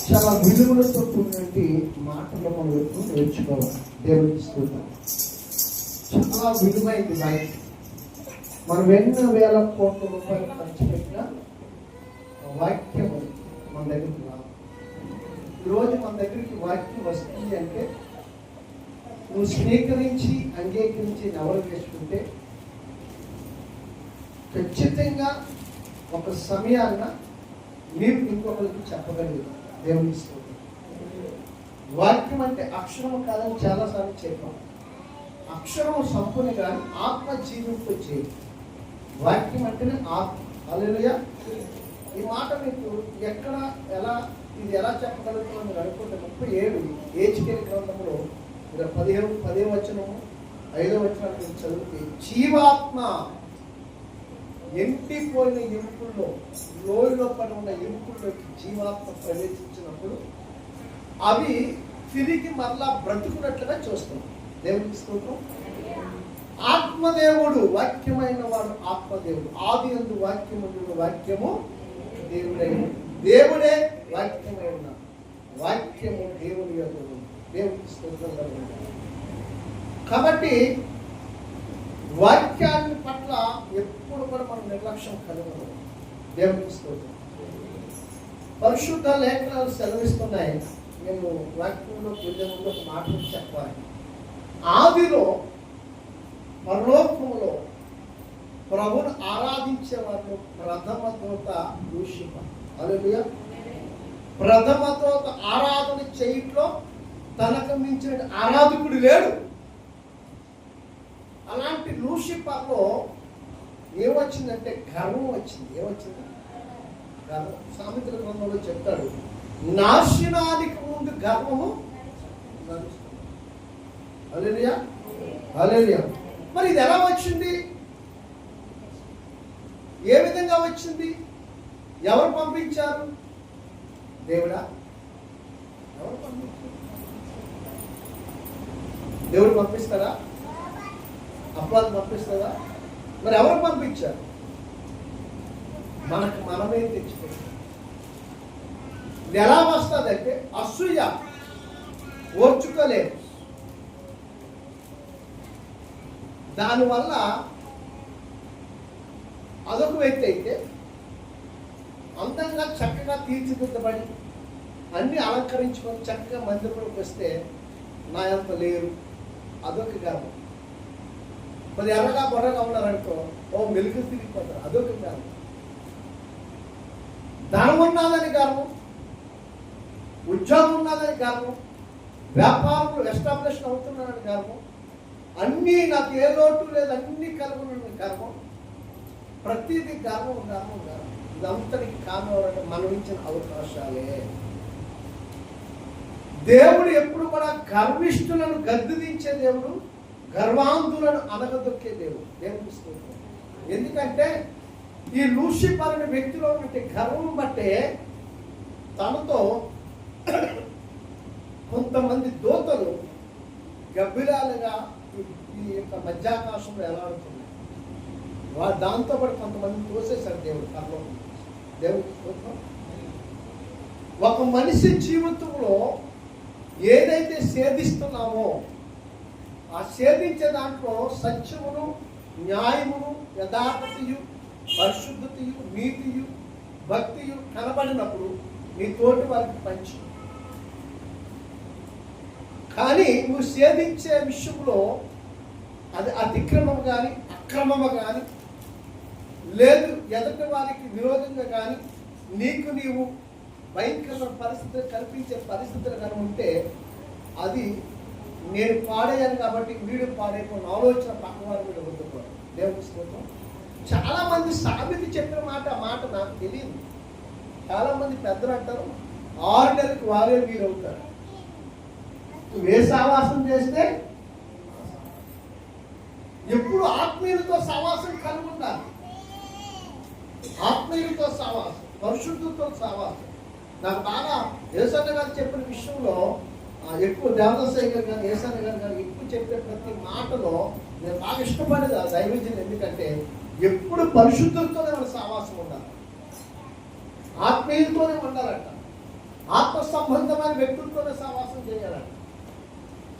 చాలా విలువలతో కూడినటువంటి మాటలు మనం ఎప్పుడు నేర్చుకోవాలి. దేవుడికి స్తోత్రం. చాలా విలువైంది బయట. మనం ఎన్నో వేల కోట్ల రూపాయలు ఖర్చు పెట్టిన వాక్యం మన దగ్గరికి రాదు. ఈరోజు మన దగ్గరికి వాక్యం వస్తుంది అంటే నువ్వు స్వీకరించి అంగీకరించి నవలు చేసుకుంటే ఖచ్చితంగా ఒక సమయాన్న మీరు ఇంకొకరికి చెప్పగలిగారు. దేవునికి స్తోత్రం. వాక్యం అంటే అక్షరము కాదని చాలాసార్లు చెప్పాం. అక్షరము సంపూర్ణ కానీ ఆత్మ జీవింపు చేయి. వాక్యం అంటేనే ఆత్మ. హల్లెలూయా. ఈ మాట మీకు ఎక్కడ ఇది ఎలా చెప్పగలుగుతామని మీరు అనుకుంటే 37 ఏజ్కేల్ గ్రంథంలో 10వ వచనము 5వ వచనాన్ని మీరు చదివితే జీవాత్మ ఎండిపోయిన ఎముకల్లో లోయలో పడి ఉన్న ఎముకల్లోకి జీవాత్మ ప్రవేశించినప్పుడు అవి తిరిగి మరలా బ్రతుకున్నట్లుగా చూస్తున్నాం. దేవునికి స్తోత్రం. ఆత్మదేవుడు వాక్యమైన వాడు ఆత్మదేవుడు. ఆది యందు వాక్యము వాక్యము దేవుడే. దేవుడే వాక్యమై ఉన్నాడు. వాక్యము దేవుని యొక్క దేవునికి స్తోత్రం. కాబట్టి వాక్యాన్ని పట్ల ఎప్పుడు కూడా మనం నిర్లక్ష్యం కలగదు. దేవునికి స్తోత్రం. పరిశుద్ధ లేఖనాలు సెలవిస్తున్నాయి. నేను వాక్యంలో వెళ్ళే ముందు ఒక మాట చెప్పాలి. ఆదిలో పరలోకములో ప్రభువును ఆరాధించే వారు ప్రథమ దూత లూసిఫ. హల్లెలూయా. ప్రథమ దూత ఆరాధన చేయట్లో తనకు మించిన ఆరాధకుడు లేడు. అలాంటి లూసిఫర్లో ఏమొచ్చిందంటే గర్వం వచ్చింది. ఏమొచ్చింది? గర్వం. సామెతల గ్రంథంలో చెప్తాడు, నాశనానికి ముందు గర్వము నడుస్తుంది. హల్లెలూయా. హల్లెలూయా. మరి ఇది ఎలా వచ్చింది? ఏ విధంగా వచ్చింది? ఎవరు పంపించారు? దేవుడా? ఎవరు పంపించారు? దేవుడు పంపిస్తారా? అపవాది పంపిస్తారా? మరి ఎవరు పంపించారు? మనకు మనమే తెచ్చుకుంటాం. ఇది ఎలా వస్తుందంటే అసూయ, ఓర్చుకోలేదు. దానివల్ల అదొక వ్యక్తి అయితే అందంగా చక్కగా తీర్చిదిద్దబడి అన్ని అలంకరించుకొని చక్కగా మందిరంలోకి వస్తే నా అంత లేరు, అదొక గర్వం. మరి ఎర్రగా బొర్రగా ఉన్నారనుకో, ఓ మెలుగు తిరిగిపోతారు, అదొక గర్వం. ధనం ఉన్నదని గర్వం, ఉద్యోగం ఉన్నదని గర్వం, వ్యాపారంలో ఎస్టాబ్లిష్ అవుతున్నానని గర్వం, అన్నీ నాకు ఏ లోటు లేదు, అన్ని కలుగునని గర్వం. ప్రతిదీ గర్వం గర్వం గర్వం. ఇదంతటికి కారణం మనం ఇచ్చిన అవకాశాలే. దేవుడు ఎప్పుడు కూడా గర్విష్ఠులను గద్దించే దేవుడు, గర్వాంధులను అనగదొక్కే దేవుడు. దేవుడు స్తోత్రం. ఎందుకంటే ఈ లూసిఫర్ అనే వ్యక్తిలో ఉన్నటువంటి గర్వం బట్టే తనతో కొంతమంది దూతలు గబ్బిలాలుగా ఈ యొక్క మధ్యాకాశంలో ఎలాడుతున్నారు. దాంతో పాటు కొంతమంది తోసేశారు దేవుడు కర్లో. దేవుడు స్తోత్రం. ఒక మనిషి జీవితంలో ఏదైతే సేధిస్తున్నామో ఆ సేధించే దాంట్లో సత్యమును, న్యాయమును, యథార్థతయు, పరిశుద్ధతయు, నీతియు, భక్తియు కనబడినప్పుడు నీ తోటి వారికి పంచు. కానీ నువ్వు సేధించే విషయంలో అది అతిక్రమం కానీ అక్రమము కానీ లేదు, ఎదుటి వారికి విరోధంగా కానీ నీకు నీవు భయంకరమైన పరిస్థితులు కల్పించే పరిస్థితులు కానీ ఉంటే అది నేను పాడేయాను కాబట్టి వీడు పాడైపోయిన ఆలోచన పక్కవారి మీద వద్దుకోవడం. దేవుని స్తోత్రం. చాలా మంది సామెత చెప్పిన మాట నాకు తెలియదు. చాలా మంది పెద్దలు అంటారు 6 నెలలకు వారే వీరు అవుతారు. నువ్వే సావాసం చేస్తే ఎప్పుడు ఆత్మీయులతో సహవాసం కలిగి ఉండాలి. ఆత్మీయులతో సహవాసం, పరిశుద్ధులతో సహవాసం. నాకు బాగా యేసన్న గారు చెప్పిన విషయంలో ఎక్కువ దేవదాసయ్య గారు కానీ యేసన్న గారు కానీ ఎక్కువ చెప్పే ప్రతి మాటలో నేను బాగా ఇష్టపడేది ఆ దైవజనం. ఎందుకంటే ఎప్పుడు పరిశుద్ధులతోనే మన సహవాసం ఉండాలి. ఆత్మీయులతోనే ఉండాలంట. ఆత్మ సంబంధమైన వ్యక్తులతోనే సహవాసం చేయాలంట.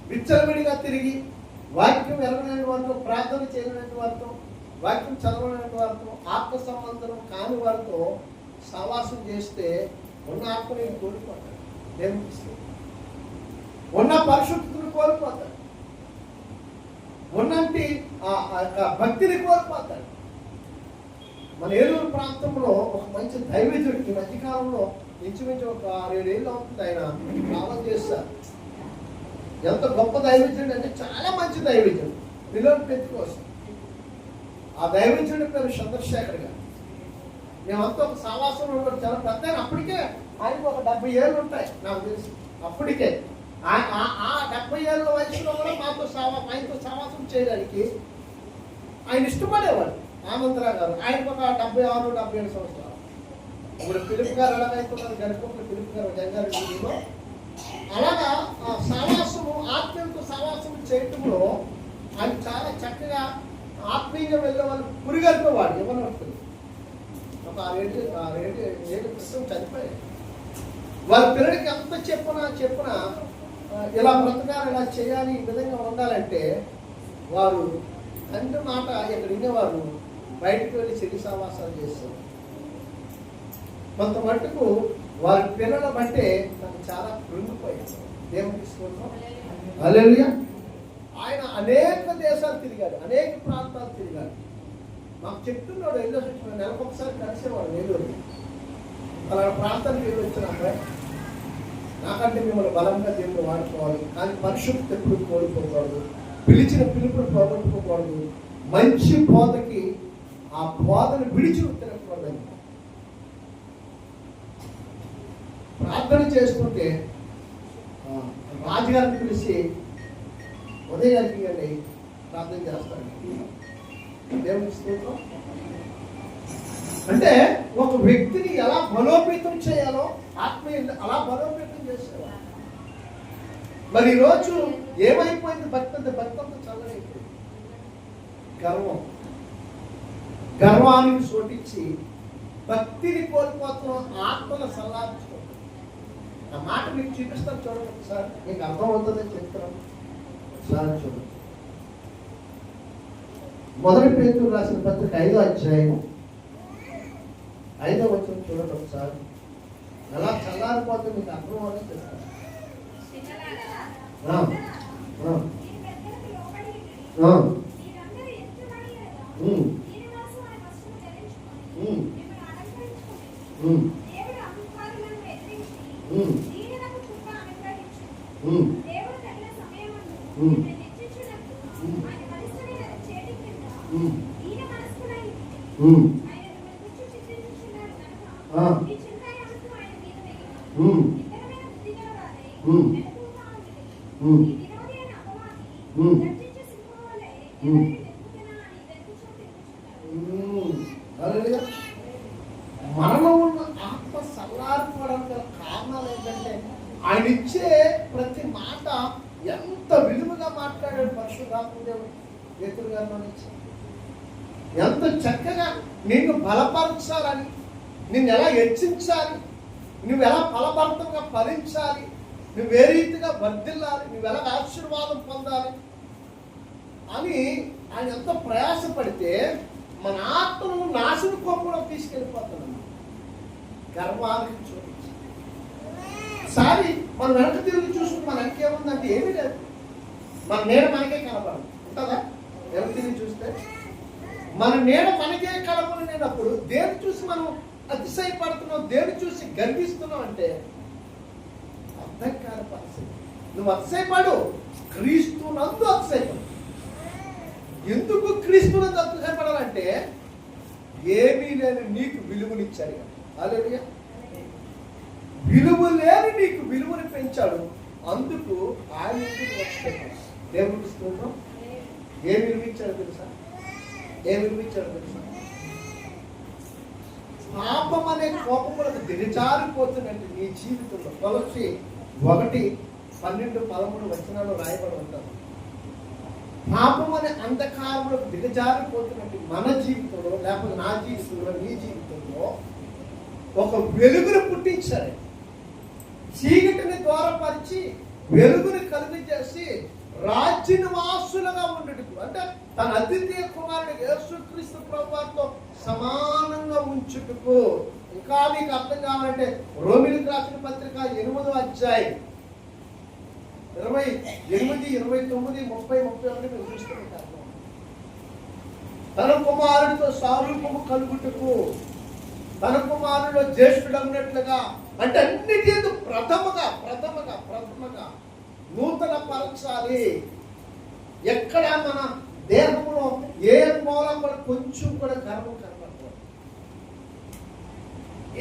విచ్చలవిడిగా తిరిగి వాక్యం ఎరగలేని వారితో, ప్రార్థన చేయలేని వారితో, వాక్యం చదవలేని వారితో, ఆత్మ సంబంధం కాని వారితో సహవాసం చేస్తే ఉన్న ఆత్మని కోల్పోతాడు. దేవునికి ఉన్న పరిశుద్ధతను కోల్పోతాడు. ఉన్నంటి భక్తిని కోల్పోతాడు. మన ఏలూరు ప్రాంతంలో ఒక మంచి దైవజుడు ఈ మధ్యకాలంలో ఇంచుమించు ఒక 6-7 ఏళ్ళు అవుతుంది ఆయన ప్రార్థన చేస్తారు. ఎంత గొప్ప దైవజుడు అంటే చాలా మంచి దైవజుడు, పిల్లలు పెట్టుకోసం. ఆ దైవజుడి పేరు చంద్రశేఖర్ గారు. మేమంతా ఒక సావాసంలో కూడా చాలా పెద్ద. అప్పటికే ఆయనకు ఒక 70 ఏళ్ళు ఉంటాయి నాకు తెలిసి. అప్పటికే ఆ 70 ఏళ్ళ వయసులో కూడా ఆయనతో సావాసం చేయడానికి ఆయన ఇష్టపడేవాడు. ఆనందరావు గారు ఆయనకు ఒక 76-77 సంవత్సరాలు. ఇప్పుడు పిలుపు గారు ఎలాగైతున్నారు, గడిపొక్క పిలుపు గారు జంగారెడ్డిలో అలాగా సావాసము, ఆత్మీయులతో సావాసము చేయటంలో ఆయన చాలా చక్కగా ఆత్మీయంగా వెళ్ళే వాళ్ళు పురిగలిపేవాడు. ఎవరు ఒక 6-7 క్రితం చనిపోయారు. వాళ్ళ పిల్లలకి ఎంత చెప్పినా ఇలా బ్రతకాలి, ఇలా చేయాలి, ఈ విధంగా ఉండాలంటే వారు తండ్రి మాట ఇక్కడ వినేవారు బయటకు వెళ్ళి చెడు సావాసాలు చేస్తారు. కొంత మట్టుకు వారి పిల్లల బట్టే తను చాలా కృంగిపోయాడు. దేవునికి స్తోత్రం. హల్లెలూయా. ఆయన అనేక దేశాలు తిరిగాడు, అనేక ప్రాంతాలు తిరిగాడు. మాకు చెప్తున్నాడు వెళ్ళేసి వచ్చిన నెలకొకసారి కలిసేవాడు నెల్లూరు. అలా ప్రాంతానికి వెళ్ళి వచ్చిన అబ్బాయి, నాకంటే మిమ్మల్ని బలంగా దేవుడు వాడుకోవాలి, కానీ పరిశుద్ధత ఎప్పుడు కోల్పోకూడదు, పిలిచిన పిలుపును పోగొట్టుకోకూడదు, మంచి బోధకి ఆ బోధను విడిచి తినకూడదని ప్రార్థన చేస్తుంటే రాజుగారిని పిలిచి ఉదయానికి వెళ్ళి ప్రార్థన చేస్తాడు. దేవుని స్తోత్రం. అంటే ఒక వ్యక్తిని ఎలా బలోపేతం చేయాలో ఆత్మీయ అలా బలోపేతం చేసేవాడు. మరి ఈరోజు ఏమైపోయింది? భక్తంతో చల్లనైపోయింది. గర్వానికి చోటించి భక్తిని కోల్పోతున్నాం, ఆత్మను సల్లార్చుకుంటాం. ఆ మాట మీకు చూపిస్తాను, చూడండి ఒకసారి, మీకు అర్థమవుతుందని చెప్తున్నాను. ఒకసారి చూడండి. 1 పేతురు రాసిన పత్రిక 5వ అధ్యాయం 5వ వచనం చూడండి ఒకసారి. ఎలా చల్లారిపోతే మీకు అర్థం అని చెప్తాను. మనలో ఉన్న ఆత్మ సల్లారిపోవడానికి గల కారణాలు ఏంటంటే ఆయన ఇచ్చే ప్రతి మాట ఎంత విలువగా మాట్లాడాడు పరిశుద్ధాత్మ దేవుడు పేతురు గారిలో నుంచి. ఎంత చక్కగా నిన్ను బలపరచాలని, నిన్ను ఎలా హెచ్చించాలి, నువ్వు ఎలా ఫలభరితంగా ఫలించాలి, నువ్వు ఏ రీతిగా వర్ధిల్లాలి, నువ్వు ఎలా ఆశీర్వాదం పొందాలి అని ఆయన ఎంత ప్రయాసపడితే మన ఆత్మను నాశన కోపంలో తీసుకెళ్ళిపోతున్నాం. గర్వానికి చూపించి సారి మన వెనక తిరిగి చూసుకుంటే మన ఇంకేముందంటే ఏమీ లేదు. మన నీడ మనకే కనపడదు, ఉంటుందా? వెనక తిరిగి చూస్తే మన నీడ మనకే కనపడలేనప్పుడు దేని చూసి మనం అతిశయపడుతున్నావు, దేని చూసి గర్విస్తున్నావు అంటే అర్థం కాని పరిస్థితి. నువ్వు అతిశయపడు, క్రీస్తునందు అతిశయపడు. ఎందుకు క్రీస్తునందు అతిశయపడాలంటే ఏమీ లేని నీకు విలువనిచ్చాడు. హల్లెలూయా. విలువ లేని నీకు విలువని పెంచాడు, అందుకు ఆయన దేవునికి స్తోత్రం. ఏ విలువిచ్చాడు తెలుసా? తెలుసా? పాపం అనే కోపములకు దిగజారిపోతున్నట్టు నీ జీవితంలో కొలసి 1:12-13 వచనాలు రాయబడి ఉంటారు. పాపం అనే అంధకారములకు దిగజారిపోతున్నట్టు మన జీవితంలో, లేకపోతే నా జీవితంలో, నీ జీవితంలో ఒక వెలుగును పుట్టించాడు. చీకటిని దూరపరిచి వెలుగుని కలుగజేసి రాజ్య నివాసులుగా ఉండటకు, అంటే తన అద్వితీయ కుమారుడు యేసుక్రీస్తు ప్రభువుతో సమానంగా ఉంచుటకు. ఇంకా మీకు అర్థం కావాలంటే రోమిలికి రాసిన పత్రిక 8వ అధ్యాయం 28, 29, 30, 31 మీరు చూస్తుంటారు. తన కుమారుడితో సారూపము కలుగుటకు, తన కుమారుడిలో జ్యేష్ఠుడు అన్నట్లుగా, అంటే అన్నిటి ప్రథమగా నూతన పరచాలి. ఎక్కడ మన దేహంలో ఏ మూలం కూడా కొంచెం కూడా గర్వం కనపడకూడదు.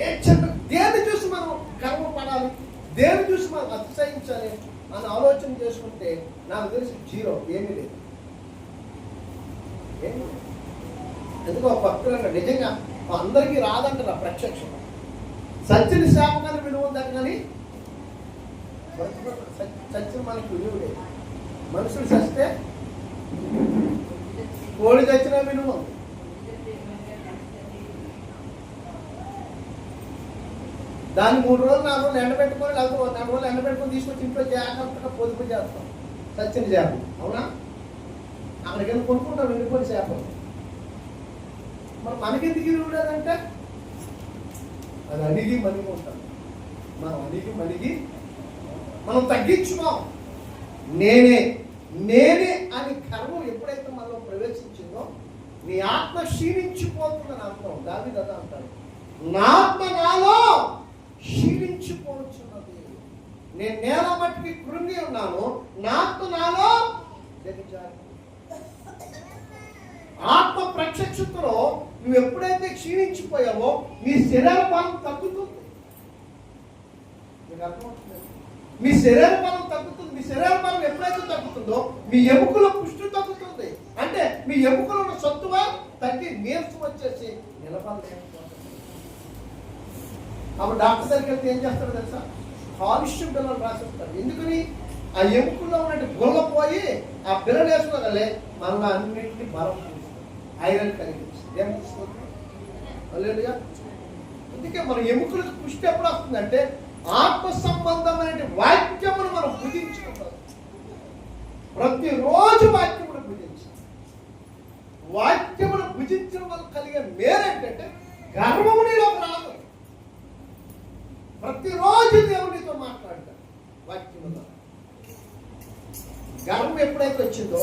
ఏ చిన్న దేని చూసి మనం గర్వపడాలి, దేని చూసి మనం అతిశయించాలి అని ఆలోచన చేసుకుంటే నాకు తెలిసి జీరో, ఏమీ లేదు. ఎందుకో భక్తులు నిజంగా అందరికీ రాదంటారు ఆ ప్రత్యక్షం. సత్యని శాపకాన్ని విలువ ఉందని కానీ సత్యం మనకి విలువ లేదు. మనుషులు చస్తే కోడి చచ్చిన విలువ ఉంది. దాన్ని 3 రోజులు 4 రోజులు ఎండబెట్టుకొని, లేకపోతే 4 రోజులు ఎండబెట్టుకొని తీసుకొచ్చి ఇంట్లో జాగ్రత్తగా పొదుపు చేస్తాం సత్యని చేపలు. అవునా? అక్కడికి వెళ్ళి కొనుక్కుంటాం ఎండిపోయిన చేపలు. మరి మనకెందుకు విలువ లేదంటే అది అణిగి మణిగి ఉంటాం. మనం అణిగి మణిగి మనం తగ్గించుకోం. నేనే అని కర్మం ఎప్పుడైతే మనలో ప్రవేశించిందో నీ ఆత్మ క్షీణించిపోతుందని అర్థం. దావీదు అదే అంటాడు, నా ఆత్మ నాలో క్షీణించిపోతున్నది, నేను నేల మట్టికి కృంగి ఉన్నాను, నా ఆత్మ నాలో దిగజారి. ఆత్మ ప్రత్యక్షతలో నువ్వు ఎప్పుడైతే క్షీణించిపోయావో నీ శరీర బలం తగ్గుతుంది. మీకు అర్థమవుతుంది? మీ శరీర బలం తగ్గుతుంది. మీ శరీర బలం ఎప్పుడైతే తగ్గుతుందో మీ ఎముకల పుష్టి తగ్గుతుంది. అంటే మీ ఎముకలో ఉన్న సత్తువ తగ్గి నీరసం వచ్చేసి నిలబడలేకపోతుంది. అప్పుడు డాక్టర్ దగ్గరికి వెళ్తే ఏం చేస్తాడో తెలుసా? కాలుష్యం బిల్లలు రాసేస్తాడు. ఎందుకని? ఆ ఎముకల్లో ఉన్నట్టు గుల్ల పోయి ఆ బిల్లలు వేసుకోగలే మనలో అన్నింటినీ బలం ఐరన్ కలిగించింది. అందుకే మన ఎముకలకు పుష్టి ఎప్పుడు వస్తుందంటే ఆత్మ సంబంధమైన వాక్యమును మనం భుజించుకుంటాం. ప్రతిరోజు వాక్యమును భుజించాలి. వాక్యమును భుజించడం వల్ల కలిగే మేరేంటంటే గర్వము నీలోకి రాదు. ప్రతిరోజు దేవునితో మాట్లాడతాడు వాక్యములో. గర్వం ఎప్పుడైతే వచ్చిందో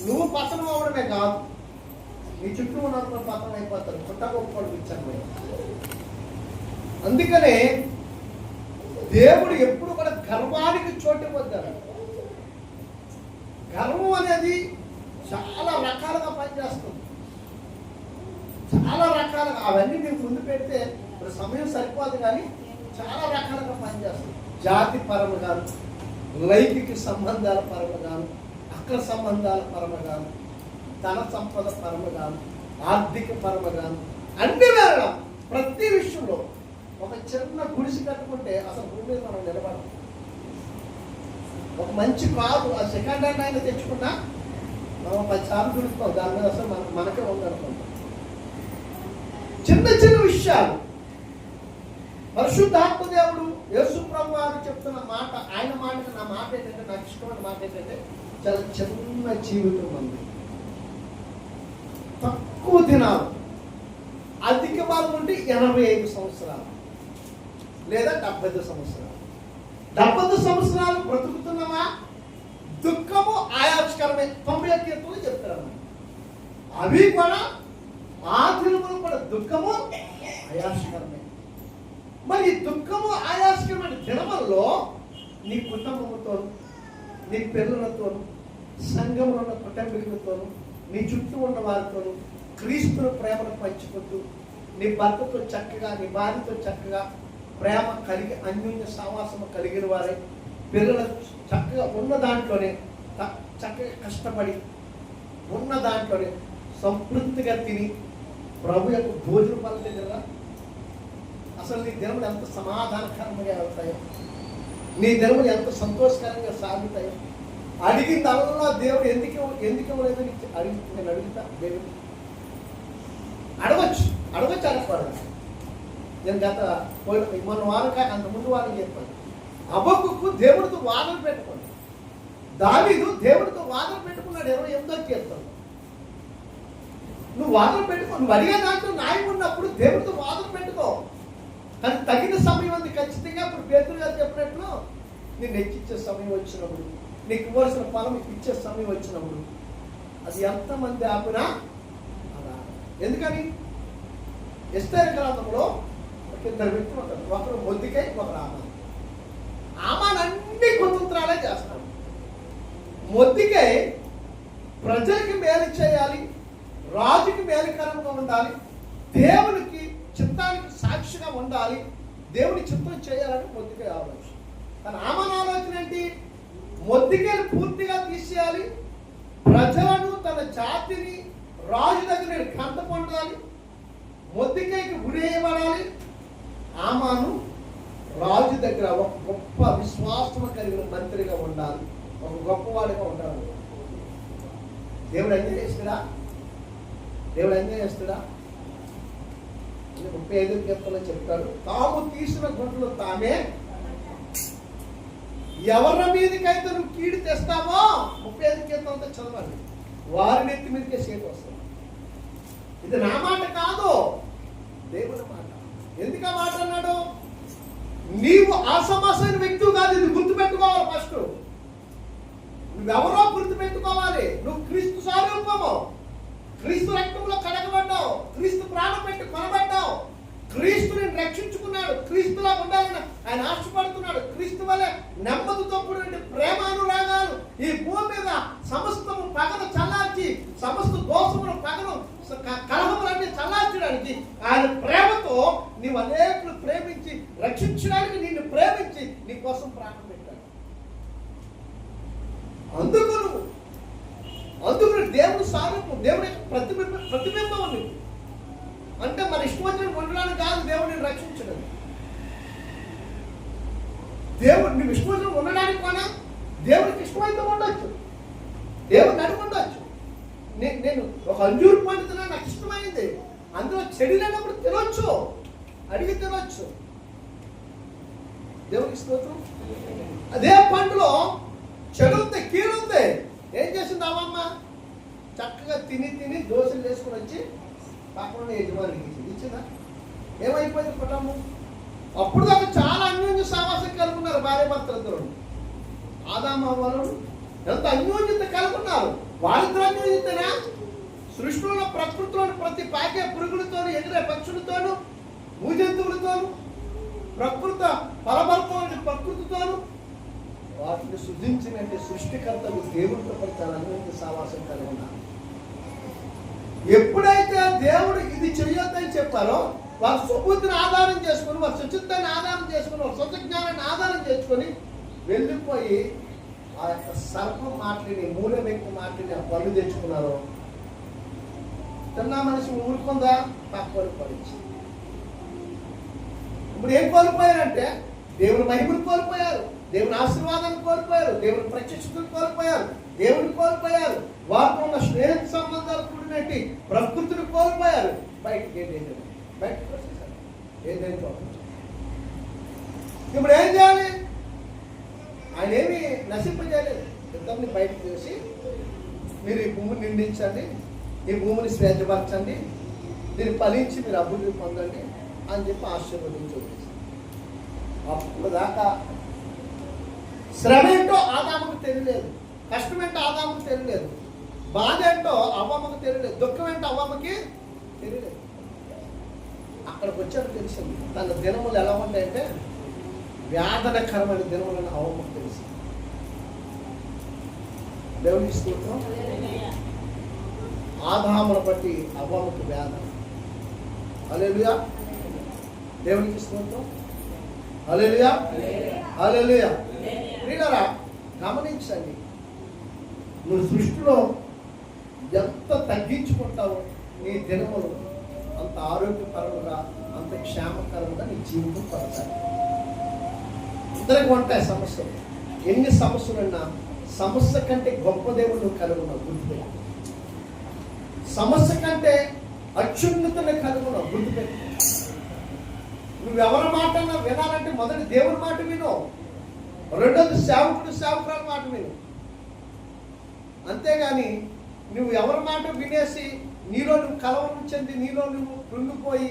నువ్వు పతనం అవడమే కాదు, నీ చుట్టూ ఉన్న పతనం అయిపోతారు. కొత్త గొప్పలు ఇచ్చాను. అందుకనే దేవుడు ఎప్పుడు కూడా గర్వానికి చోటు ఇవ్వద్దాడు. గర్వం అనేది చాలా రకాలుగా పనిచేస్తుంది. చాలా రకాలుగా అవన్నీ నీకు ముందు పెడితే ఇప్పుడు సమయం సరిపోదు, కానీ చాలా రకాలుగా పనిచేస్తుంది. జాతి పరమగాను, లైంగిక సంబంధాల పరమగాను, అక్ర సంబంధాల పరమగాను, ధన సంపద పరమగాను, ఆర్థిక పరమగాను, అన్ని వేళ ప్రతి విషయంలో ఒక చిన్న గుడిసి కట్టుకుంటే అసలు భూమి మీద మనం నిలబడం. ఒక మంచి కారు ఆ సెకండ్ హ్యాండ్ అయినా తెచ్చుకున్నా మనం 10 సార్లు గుడిస్తాం, దాని మీద అసలు మనకే ఉందనుకుంటాం. చిన్న చిన్న విషయాలు పరిశుద్ధాత్మ దేవుడు యేసు ప్రభు వారు చెప్తున్న మాట, ఆయన మాటకి నా మాట ఏంటంటే, నాకు ఇష్టమైన మాట ఏంటంటే, చాలా చిన్న జీవితం ఉంది. తక్కువ దినాలు, అధిక బలం ఉంటే 85 సంవత్సరాలు లేదా 75 సంవత్సరాలు. 75 సంవత్సరాలు బ్రతుకుతున్నామా? దుఃఖము ఆయాస్కరమే. 91 కీర్తనలు చెప్తారు. అవి కూడా ఆ దినములు కూడా దుఃఖము ఆయాస్కరమే. మరి దుఃఖము ఆయాస్కరమైన దినముల్లో నీ కుటుంబంతోను, నీ పిల్లలతోను, సంఘంలో ఉన్న కుటుంబీకులతోను, నీ చుట్టూ ఉన్న వారితోను క్రీస్తుల ప్రేమను పంచుకుంటూ నీ భర్తతో చక్కగా, నీ భార్యతో చక్కగా ప్రేమ కలిగి అన్యోన్య సహవాసము కలిగిన వారే, పిల్లలు చక్కగా ఉన్న దాంట్లోనే చక్కగా కష్టపడి ఉన్న దాంట్లోనే సంతృప్తిగా తిని ప్రభు యొక్క భోజన పనుల దగ్గర అసలు నీ దినములు ఎంత సమాధానకరంగా అవుతాయో, నీ దినములు ఎంత సంతోషకరంగా సాగుతాయో. అడిగిందల్లా దేవుడు ఎందుకు ఇవ్వలేదు నేను అడుగుతా. దేవుడు అడగచ్చు అడగకూడదు. నేను మొన్న వారం కాక అంత ముందు వారం చెప్పాను. హబక్కూకు దేవుడితో వాదన పెట్టుకోండి. దావీదు దేవుడితో వాదన పెట్టుకున్నాడు 28వ కీర్తనలో. నువ్వు వాదన పెట్టుకో, నువ్వు అడిగే దాంట్లో న్యాయం ఉన్నప్పుడు దేవుడితో వాదన పెట్టుకో. కానీ తగిన సమయం ఉంది ఖచ్చితంగా. ఇప్పుడు పేతురు గారు చెప్పినట్లు నేను హెచ్చిచ్చే సమయం వచ్చినప్పుడు, నీకు ఇవ్వాల్సిన ఫలం ఇచ్చే సమయం వచ్చినప్పుడు అది ఎంతమంది ఆపినా అలా. ఎందుకని ఎస్తేరు గ్రంథంలో ఒక ఇద్దరు వ్యక్తులు ఉంటారు. ఒకరు మొద్దికై, ఒకరు ఆమాన్. ఆమాన్ అన్ని కుతంత్రాలే చేస్తాడు. మొద్దికై ప్రజలకి మేలు చేయాలి, రాజుకి మేలుకరంగా ఉండాలి, దేవునికి చిత్తానికి సాక్షిగా ఉండాలి, దేవుని చిత్తం చేయాలని మొద్దికై ఆలోచన. కానీ ఆమాన్ ఆలోచన ఏంటి? మొద్దికైని పూర్తిగా తీసేయాలి, ప్రజలను తన జాతిని రాజు దగ్గర కంట పొందాలి, మొద్దికైకి ఉరేయబడాలి. ఆమాను రాజు దగ్గర ఒక గొప్ప విశ్వాసం కలిగిన మంత్రిగా ఉండాలి, ఒక గొప్పవాడిగా ఉండాలి. దేవుడు అన్యాయం చేస్తాడా? దేవుడు అన్యాయం చేస్తాడా? 35వ కీర్తనలో చెప్తాడు, తాము తీసిన గుంటలు తామే, ఎవరి మీదకైతే నువ్వు కీడు తెస్తావో 35వ కీర్తనతో చదవాలి, వారి నెత్తి మీదకే చేతి వస్తుంది. ఇది నా మాట కాదు, దేవుని మాట. ఎందుకు ఆ మాట అన్నాడు? నీవు అసమాసైన వ్యక్తివి కాదు. ఇది గుర్తుపెట్టుకోవాలి. ఫస్ట్ నువ్వెవరో గుర్తుపెట్టుకోవాలి. నువ్వు క్రీస్తు స్వరూపము, క్రీస్తు రక్తంలో కడగబడ్డావు, క్రీస్తు ప్రాణం పెట్టి కొనబడ్డావు, క్రీస్తుని రక్షించుకున్నాడు, క్రీస్తులా ఉండాలని ఆయన ఆశపడుతున్నాడు. క్రీస్తు వల్లే నెమ్మదితో కూడిన ప్రేమానురాగాలు ఈ భూమి మీద సమస్తము పగను చల్లార్చి, సమస్త దోషములు పగను కలహములన్నీ చల్లార్చడానికి ఆయన ప్రేమతో నీవు అనేకులు ప్రేమించి రక్షించడానికి నిన్ను ప్రేమించి నీ కోసం ప్రాణం పెట్టాడు. అందుకు దేవుని స్వరూపం, దేవుని ప్రతిబింబం ఉంది. అంటే మన ఇష్టం వచ్చిన ఉండడానికి కాదు దేవుడిని రక్షించడం. దేవుడు నువ్వు ఇష్టం వచ్చిన ఉండడానికి కొనా దేవుడికి ఇష్టమైతే ఉండొచ్చు, దేవుడిని అడిగి ఉండొచ్చు. నేను ఒక అంజూరు పండు తిన్నా, నాకు ఇష్టమైంది, అందులో చెడు లేనప్పుడు తినొచ్చు, అడిగి తినొచ్చు. దేవుడికి స్తోత్రం. అదే పండులో చెడు ఉంది, కీడు ఉంది. ఏం చేసింది అమ్మమ్మ? చక్కగా తిని దోశలు వేసుకుని వచ్చి పక్కన యజమానికి ఇచ్చిందా? ఏమైపోయింది కుటుంబం? అప్పుడు దాకా చాలా అన్యోన్య సావాసం కలుగున్నారు భార్య భర్తలిద్దరు. ఆదాము అవ్వలు ఎంత అన్యోన్యత కలుగున్నారు. వాళ్ళిద్దరు అన్యోన్యతనా? సృష్టిలో ప్రకృతిలోని ప్రతి పాకే పురుగులతోను, ఎగిరే పక్షులతోను, భూజంతువులతోను, ప్రకృతితోను వాటిని సృజించినట్టు సృష్టికర్తలు దేవుడితో చాలా అన్యోన్య సావాసం కలిగి ఉన్నారు. ఎప్పుడైతే దేవుడు ఇది చెయ్యొద్దని చెప్పారో వారి సుబుద్ధిని ఆధారం చేసుకుని, వారి సుచిత్తాన్ని ఆధారం చేసుకుని, వారి సొంత జ్ఞానాన్ని ఆధారం చేసుకొని వెళ్ళిపోయి ఆ యొక్క సర్పం మాటని, మూల వ్యక్తి మాటని ఆ పళ్ళు తెచ్చుకున్నారు. తిన్నా మనిషి ఊరుకుందా? పక్కలు పడించి. ఇప్పుడు ఏం కోల్పోయారంటే దేవుని మహిమను కోల్పోయారు, దేవుని ఆశీర్వాదాన్ని కోల్పోయారు, దేవుని ప్రత్యక్షతను కోల్పోయారు, దేవుని కోల్పోయారు, వారితో ఉన్న స్నేహ సంబంధాలు కూడినట్టు ప్రకృతిని కోల్పోయారు. బయటకు వచ్చేసారు. ఏదైనా ఇప్పుడు ఏం చేయాలి? ఆయన ఏమి నశింపజేయలేదు. ఇద్దరిని బయటకు తీసి మీరు ఈ భూమిని నిండించండి, ఈ భూమిని స్వేచ్ఛపరచండి, దీన్ని ఫలించి మీరు అభివృద్ధి పొందండి అని చెప్పి ఆశీర్వదించి వదిలేశారు. అప్పుడు దాకా శ్రమ ఏంటో ఆదాముకు తెలియలేదు, కష్టం ఏంటో ఆదాముకు తెలియలేదు, బాధ ఏంటో అవ్వమ్మకు తెలియలేదు, దుఃఖం ఏంటో అవ్వమ్మకి తెలియలేదు. అక్కడికి వచ్చాడు తెలిసింది. తన దినములు ఎలా ఉంటాయంటే వ్యాధనకరమైన దినములను అవ్వమ్మకు తెలిసింది. దేవుని స్తోత్రం. ఆదామును బట్టి అవ్వమ్మకు వేదన. హల్లెలూయా. దేవునికి స్తోత్రం. హల్లెలూయా, హల్లెలూయా. ప్రియులారా, గమనించండి, నువ్వు సృష్టిలో ఎంత తగ్గించుకుంటావో నీ దినములు అంత ఆరోగ్యపరంగా, అంత క్షేమకరంగా నీ జీవితం పడతాయి. అందరికి ఉంటాయి సమస్యలు. ఎన్ని సమస్యలున్నా సమస్య కంటే గొప్ప దేవుడు నువ్వు కలుగున్నావు. గుర్తుపెట్టు. సమస్య కంటే అత్యున్నతని కలుగున్నావు. గుర్తుపెట్టు. నువ్వు ఎవరి మాట వినాలంటే మొదటి దేవుని మాట విను, రెండోది సేవకురాల మాట విను. అంతేగాని నువ్వు ఎవరి మాట వినేసి నీలో నువ్వు కలవరం చెంది నీలో నువ్వు కృంగిపోయి